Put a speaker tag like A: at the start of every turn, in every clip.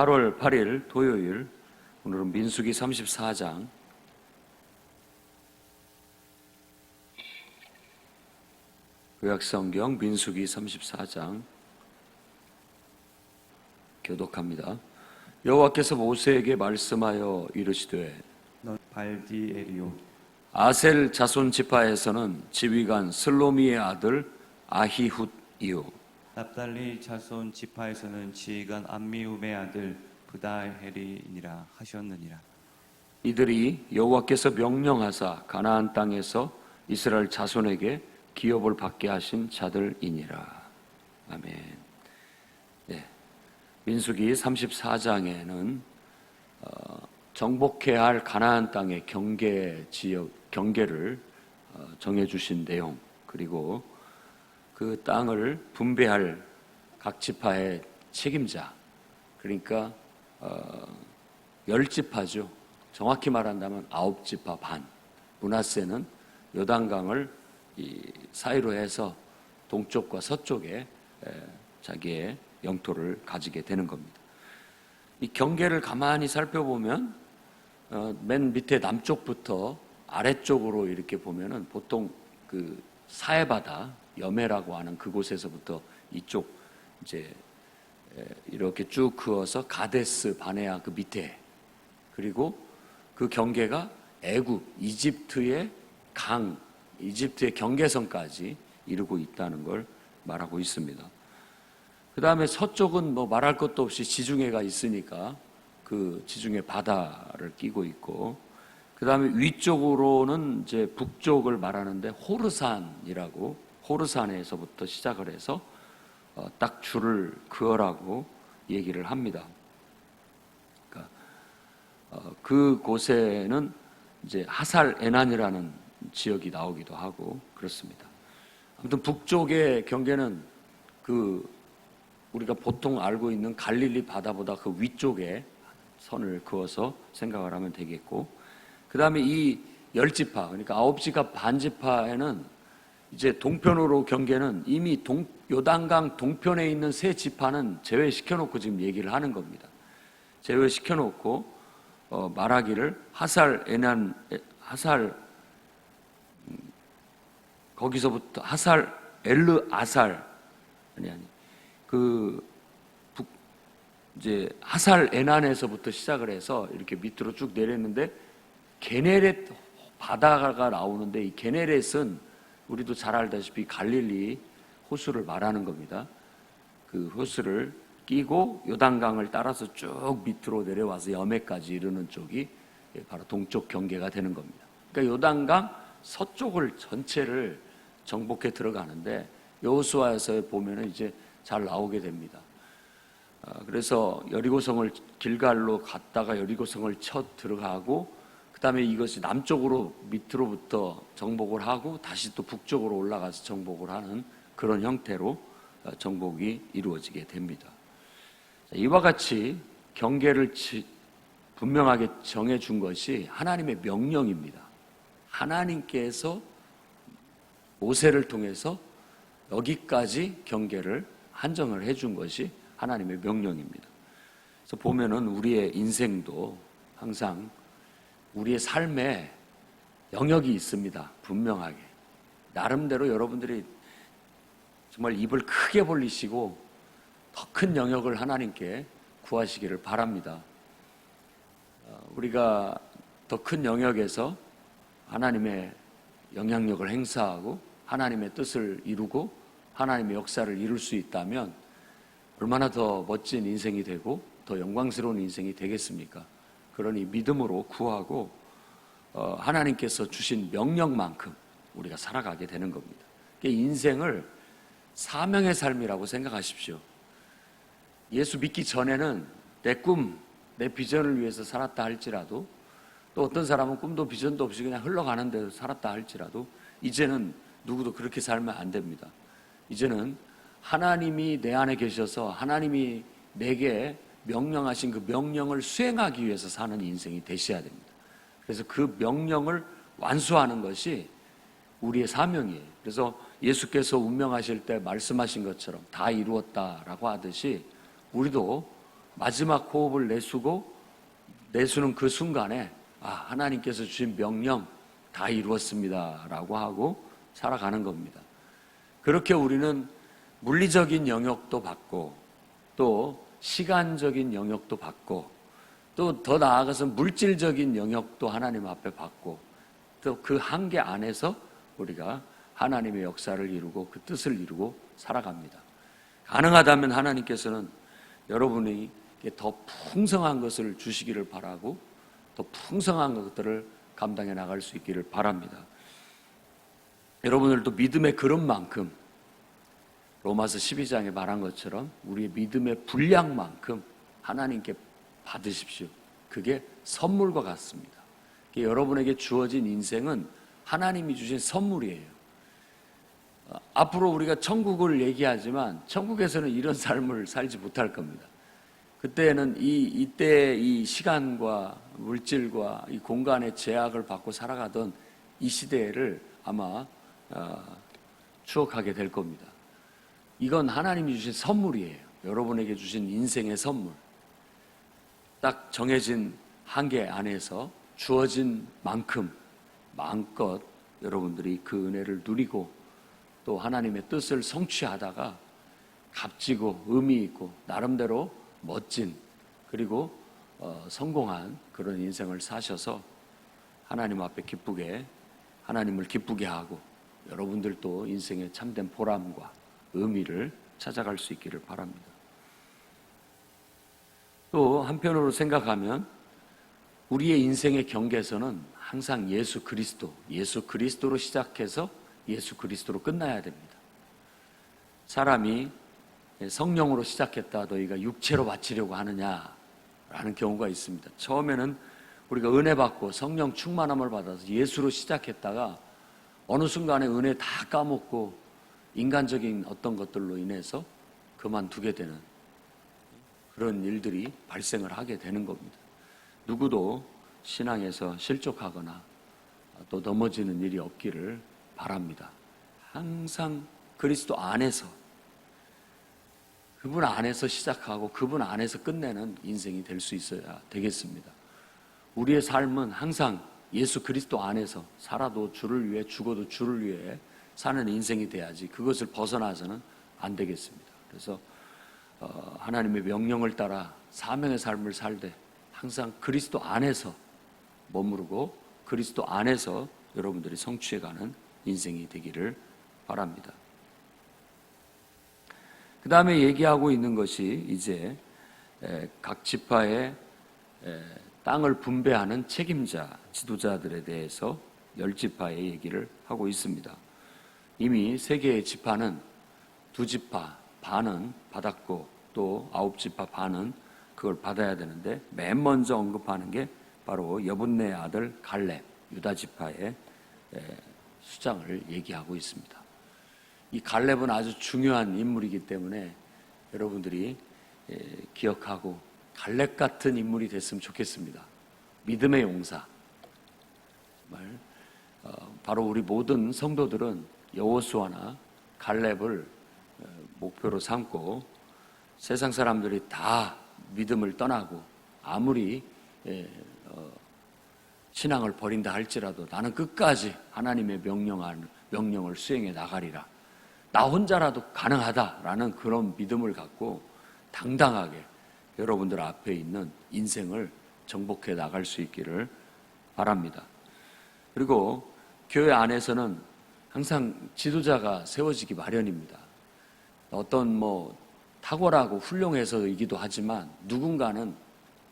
A: 8월 8일 토요일, 오늘은 민수기 34장 구약성경 민수기 34장 교독합니다. 여호와께서 모세에게 말씀하여 이르시되
B: 넌 발디엘이요
A: 아셀 자손 지파에서는 지휘관 슬로미의 아들 아히훗이요
B: 납달리 자손 지파에서는 지휘관 암미움의 아들 브다헬이니라 하셨느니라.
A: 이들이 여호와께서 명령하사 가나안 땅에서 이스라엘 자손에게 기업을 받게 하신 자들이니라. 아멘. 네. 민수기 34장에는 정복해야 할 가나안 땅의 경계 지역, 경계를 정해주신 내용, 그리고 그 땅을 분배할 각 지파의 책임자, 그러니까 10지파죠. 정확히 말한다면 9지파 반. 므낫세는 요단강을 사이로 해서 동쪽과 서쪽에 자기의 영토를 가지게 되는 겁니다. 이 경계를 가만히 살펴보면 맨 밑에 남쪽부터 아래쪽으로 이렇게 보면은 보통 그 사해바다, 여메라고 하는 그곳에서부터 이쪽 이제 이렇게 쭉 그어서 가데스 바네아 그 밑에, 그리고 그 경계가 애굽, 이집트의 강, 이집트의 경계선까지 이루고 있다는 걸 말하고 있습니다. 그 다음에 서쪽은 뭐 말할 것도 없이 지중해가 있으니까 그 지중해 바다를 끼고 있고, 그 다음에 위쪽으로는 이제 북쪽을 말하는데 호르산이라고, 호르산에서부터 시작을 해서 딱 줄을 그어라고 얘기를 합니다. 그러니까 그곳에는 이제 하살 에난이라는 지역이 나오기도 하고 그렇습니다. 아무튼 북쪽의 경계는 그 우리가 보통 알고 있는 갈릴리 바다보다 그 위쪽에 선을 그어서 생각을 하면 되겠고, 그 다음에 이 10지파, 그러니까 9지파 반지파에는 이제 동편으로 경계는 이미 요단강 동편에 있는 세 지파는 제외시켜놓고 지금 얘기를 하는 겁니다. 제외시켜놓고 말하기를 하살 에난, 거기서부터 하살 엘르 아살 이제 하살 에난에서부터 시작을 해서 이렇게 밑으로 쭉 내렸는데 게네렛 바다가 나오는데, 이 게네렛은 우리도 잘 알다시피 갈릴리 호수를 말하는 겁니다. 그 호수를 끼고 요단강을 따라서 쭉 밑으로 내려와서 여메까지 이르는 쪽이 바로 동쪽 경계가 되는 겁니다. 그러니까 요단강 서쪽을 전체를 정복해 들어가는데 여호수아에서 보면은 이제 잘 나오게 됩니다. 그래서 여리고성을 길갈로 갔다가 여리고성을 쳐 들어가고, 그 다음에 이것이 남쪽으로 밑으로부터 정복을 하고 다시 또 북쪽으로 올라가서 정복을 하는 그런 형태로 정복이 이루어지게 됩니다. 이와 같이 경계를 분명하게 정해준 것이 하나님의 명령입니다. 하나님께서 모세를 통해서 여기까지 경계를 한정을 해준 것이 하나님의 명령입니다. 그래서 보면은 우리의 인생도 항상 우리의 삶에 영역이 있습니다. 분명하게. 나름대로 여러분들이 정말 입을 크게 벌리시고 더 큰 영역을 하나님께 구하시기를 바랍니다. 우리가 더 큰 영역에서 하나님의 영향력을 행사하고 하나님의 뜻을 이루고 하나님의 역사를 이룰 수 있다면 얼마나 더 멋진 인생이 되고 더 영광스러운 인생이 되겠습니까? 그러니 믿음으로 구하고 하나님께서 주신 명령만큼 우리가 살아가게 되는 겁니다. 인생을 사명의 삶이라고 생각하십시오. 예수 믿기 전에는 내 꿈, 내 비전을 위해서 살았다 할지라도, 또 어떤 사람은 꿈도 비전도 없이 그냥 흘러가는 대로 살았다 할지라도, 이제는 누구도 그렇게 살면 안 됩니다. 이제는 하나님이 내 안에 계셔서 하나님이 내게 명령하신 그 명령을 수행하기 위해서 사는 인생이 되셔야 됩니다. 그래서 그 명령을 완수하는 것이 우리의 사명이에요. 그래서 예수께서 운명하실 때 말씀하신 것처럼 다 이루었다라고 하듯이 우리도 마지막 호흡을 내쉬는 그 순간에 하나님께서 주신 명령 다 이루었습니다 라고 하고 살아가는 겁니다. 그렇게 우리는 물리적인 영역도 받고 또 시간적인 영역도 받고 또 더 나아가서 물질적인 영역도 하나님 앞에 받고 또 그 한계 안에서 우리가 하나님의 역사를 이루고 그 뜻을 이루고 살아갑니다. 가능하다면 하나님께서는 여러분이 더 풍성한 것을 주시기를 바라고 더 풍성한 것들을 감당해 나갈 수 있기를 바랍니다. 여러분들도 믿음의 그릇만큼 로마서 12장에 말한 것처럼 우리의 믿음의 분량만큼 하나님께 받으십시오. 그게 선물과 같습니다. 여러분에게 주어진 인생은 하나님이 주신 선물이에요. 앞으로 우리가 천국을 얘기하지만 천국에서는 이런 삶을 살지 못할 겁니다. 그때는 이때 이 시간과 물질과 이 공간의 제약을 받고 살아가던 이 시대를 아마 추억하게 될 겁니다. 이건 하나님이 주신 선물이에요. 여러분에게 주신 인생의 선물. 딱 정해진 한계 안에서 주어진 만큼 마음껏 여러분들이 그 은혜를 누리고 또 하나님의 뜻을 성취하다가 값지고 의미 있고 나름대로 멋진 그리고 성공한 그런 인생을 사셔서 하나님 앞에 하나님을 기쁘게 하고 여러분들도 인생의 참된 보람과 의미를 찾아갈 수 있기를 바랍니다. 또 한편으로 생각하면 우리의 인생의 경계선은 항상 예수 그리스도로 시작해서 예수 그리스도로 끝나야 됩니다. 사람이 성령으로 시작했다 너희가 육체로 바치려고 하느냐라는 경우가 있습니다. 처음에는 우리가 은혜 받고 성령 충만함을 받아서 예수로 시작했다가 어느 순간에 은혜 다 까먹고 인간적인 어떤 것들로 인해서 그만두게 되는 그런 일들이 발생을 하게 되는 겁니다. 누구도 신앙에서 실족하거나 또 넘어지는 일이 없기를 바랍니다. 항상 그리스도 안에서 그분 안에서 시작하고 그분 안에서 끝내는 인생이 될 수 있어야 되겠습니다. 우리의 삶은 항상 예수 그리스도 안에서 살아도 주를 위해 죽어도 주를 위해 사는 인생이 돼야지 그것을 벗어나서는 안 되겠습니다. 그래서 하나님의 명령을 따라 사명의 삶을 살되 항상 그리스도 안에서 머무르고 그리스도 안에서 여러분들이 성취해가는 인생이 되기를 바랍니다. 그 다음에 얘기하고 있는 것이 이제 각 지파의 땅을 분배하는 책임자, 지도자들에 대해서 10지파의 얘기를 하고 있습니다. 이미 3개의 지파는 2지파 반은 받았고 또 9지파 반은 그걸 받아야 되는데 맨 먼저 언급하는 게 바로 여분네의 아들 갈렙, 유다지파의 수장을 얘기하고 있습니다. 이 갈렙은 아주 중요한 인물이기 때문에 여러분들이 기억하고 갈렙 같은 인물이 됐으면 좋겠습니다. 믿음의 용사. 정말 바로 우리 모든 성도들은 여호수아나 갈렙을 목표로 삼고 세상 사람들이 다 믿음을 떠나고 아무리 신앙을 버린다 할지라도 나는 끝까지 하나님의 명령을 수행해 나가리라. 나 혼자라도 가능하다라는 그런 믿음을 갖고 당당하게 여러분들 앞에 있는 인생을 정복해 나갈 수 있기를 바랍니다. 그리고 교회 안에서는 항상 지도자가 세워지기 마련입니다. 어떤 탁월하고 훌륭해서이기도 하지만 누군가는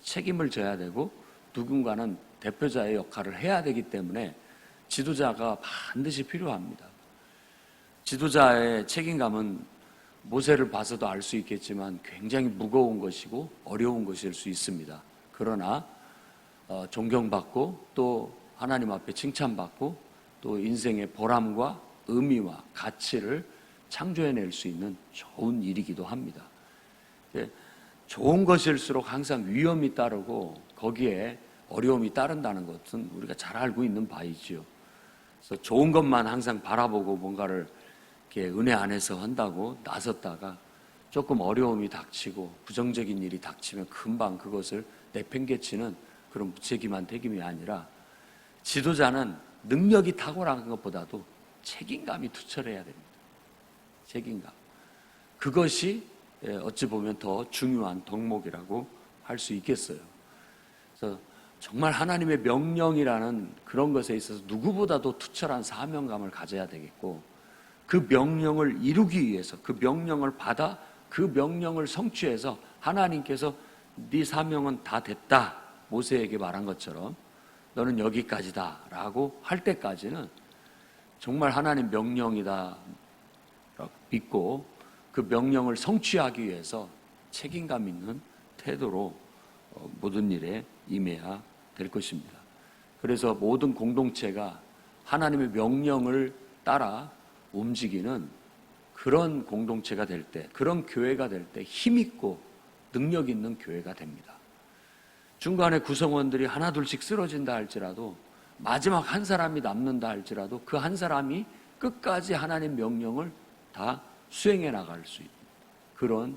A: 책임을 져야 되고 누군가는 대표자의 역할을 해야 되기 때문에 지도자가 반드시 필요합니다. 지도자의 책임감은 모세를 봐서도 알 수 있겠지만 굉장히 무거운 것이고 어려운 것일 수 있습니다. 그러나 존경받고 또 하나님 앞에 칭찬받고 또 인생의 보람과 의미와 가치를 창조해낼 수 있는 좋은 일이기도 합니다. 좋은 것일수록 항상 위험이 따르고 거기에 어려움이 따른다는 것은 우리가 잘 알고 있는 바이지요. 그래서 좋은 것만 항상 바라보고 뭔가를 이렇게 은혜 안에서 한다고 나섰다가 조금 어려움이 닥치고 부정적인 일이 닥치면 금방 그것을 내팽개치는 그런 무책임한 대김이 아니라, 지도자는 능력이 탁월한 것보다도 책임감이 투철해야 됩니다. 책임감. 그것이 어찌 보면 더 중요한 덕목이라고 할 수 있겠어요. 그래서 정말 하나님의 명령이라는 그런 것에 있어서 누구보다도 투철한 사명감을 가져야 되겠고, 그 명령을 이루기 위해서, 그 명령을 받아 그 명령을 성취해서 하나님께서 네 사명은 다 됐다, 모세에게 말한 것처럼 너는 여기까지다 라고 할 때까지는 정말 하나님 명령이다 라고 믿고 그 명령을 성취하기 위해서 책임감 있는 태도로 모든 일에 임해야 될 것입니다. 그래서 모든 공동체가 하나님의 명령을 따라 움직이는 그런 공동체가 될 때, 그런 교회가 될 때 힘있고 능력 있는 교회가 됩니다. 중간에 구성원들이 하나 둘씩 쓰러진다 할지라도, 마지막 한 사람이 남는다 할지라도 그 한 사람이 끝까지 하나님 명령을 다 수행해 나갈 수 있는 그런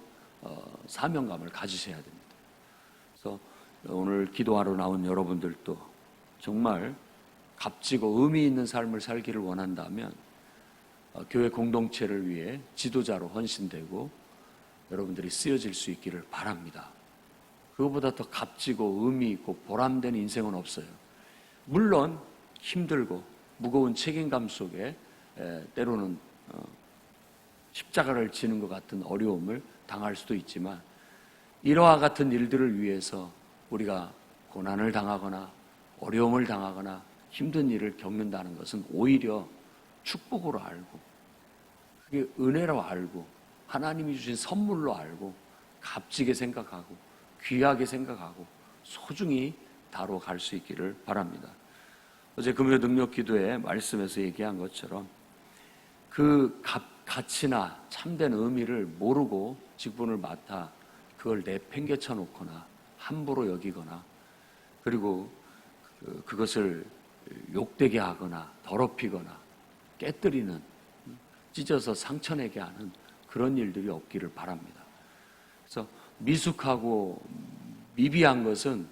A: 사명감을 가지셔야 됩니다. 그래서 오늘 기도하러 나온 여러분들도 정말 값지고 의미 있는 삶을 살기를 원한다면 교회 공동체를 위해 지도자로 헌신되고 여러분들이 쓰여질 수 있기를 바랍니다. 그것보다 더 값지고 의미 있고 보람된 인생은 없어요. 물론 힘들고 무거운 책임감 속에 때로는 십자가를 지는 것 같은 어려움을 당할 수도 있지만, 이러한 같은 일들을 위해서 우리가 고난을 당하거나 어려움을 당하거나 힘든 일을 겪는다는 것은 오히려 축복으로 알고, 그게 은혜로 알고, 하나님이 주신 선물로 알고, 값지게 생각하고 귀하게 생각하고 소중히 다뤄갈 수 있기를 바랍니다. 어제 금요 능력 기도에 말씀에서 얘기한 것처럼 그 가치나 참된 의미를 모르고 직분을 맡아 그걸 내팽개쳐 놓거나 함부로 여기거나, 그리고 그것을 욕되게 하거나 더럽히거나 깨뜨리는, 찢어서 상처내게 하는 그런 일들이 없기를 바랍니다. 그래서 미숙하고 미비한 것은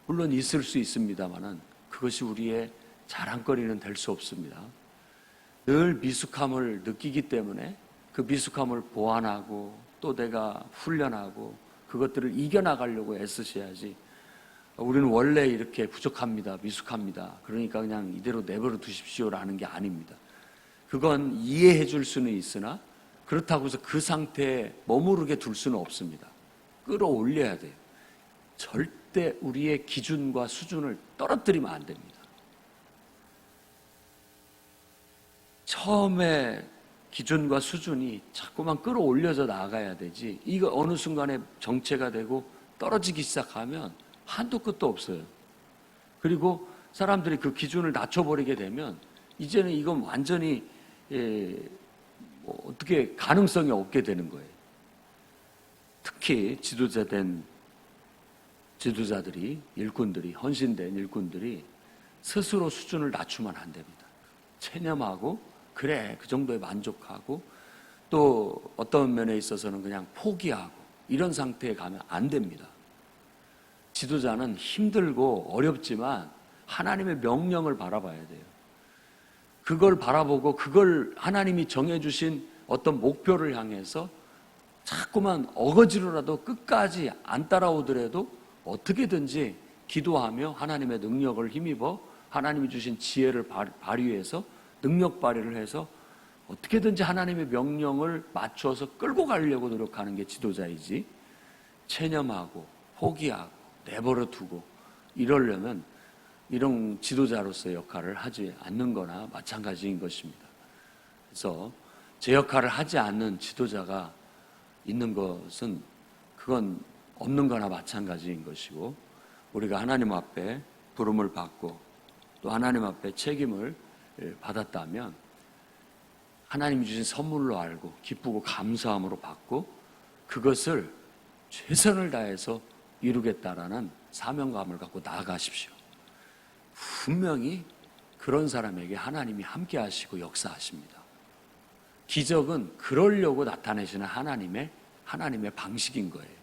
A: 물론 있을 수 있습니다만은 그것이 우리의 자랑거리는 될 수 없습니다. 늘 미숙함을 느끼기 때문에 그 미숙함을 보완하고 또 내가 훈련하고 그것들을 이겨나가려고 애쓰셔야지, 우리는 원래 이렇게 부족합니다, 미숙합니다, 그러니까 그냥 이대로 내버려 두십시오라는 게 아닙니다. 그건 이해해 줄 수는 있으나 그렇다고 해서 그 상태에 머무르게 둘 수는 없습니다. 끌어올려야 돼요. 절대 우리의 기준과 수준을 떨어뜨리면 안 됩니다. 처음에 기준과 수준이 자꾸만 끌어올려져 나가야 되지, 이거 어느 순간에 정체가 되고 떨어지기 시작하면 한도 끝도 없어요. 그리고 사람들이 그 기준을 낮춰버리게 되면 이제는 이건 완전히 어떻게 가능성이 없게 되는 거예요. 특히 지도자들이, 일꾼들이, 헌신된 일꾼들이 스스로 수준을 낮추면 안 됩니다. 체념하고 그래 그 정도에 만족하고 또 어떤 면에 있어서는 그냥 포기하고 이런 상태에 가면 안 됩니다. 지도자는 힘들고 어렵지만 하나님의 명령을 바라봐야 돼요. 그걸 바라보고 그걸 하나님이 정해주신 어떤 목표를 향해서 자꾸만 어거지로라도 끝까지 안 따라오더라도 어떻게든지 기도하며 하나님의 능력을 힘입어 하나님이 주신 지혜를 발휘해서 능력 발휘를 해서 어떻게든지 하나님의 명령을 맞춰서 끌고 가려고 노력하는 게 지도자이지, 체념하고 포기하고 내버려 두고 이러려면 이런 지도자로서의 역할을 하지 않는 거나 마찬가지인 것입니다. 그래서 제 역할을 하지 않는 지도자가 있는 것은 그건 없는 거나 마찬가지인 것이고, 우리가 하나님 앞에 부름을 받고 또 하나님 앞에 책임을 받았다면 하나님이 주신 선물로 알고 기쁘고 감사함으로 받고 그것을 최선을 다해서 이루겠다라는 사명감을 갖고 나아가십시오. 분명히 그런 사람에게 하나님이 함께 하시고 역사하십니다. 기적은 그러려고 나타내시는 하나님의 하나님의 방식인 거예요.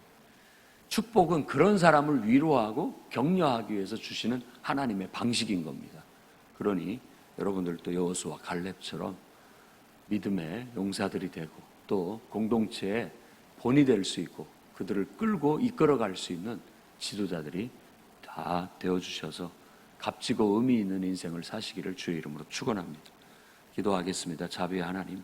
A: 축복은 그런 사람을 위로하고 격려하기 위해서 주시는 하나님의 방식인 겁니다. 그러니 여러분들도 여호수아 갈렙처럼 믿음의 용사들이 되고 또 공동체의 본이 될 수 있고 그들을 끌고 이끌어갈 수 있는 지도자들이 다 되어주셔서 값지고 의미 있는 인생을 사시기를 주의 이름으로 축원합니다. 기도하겠습니다. 자비의 하나님,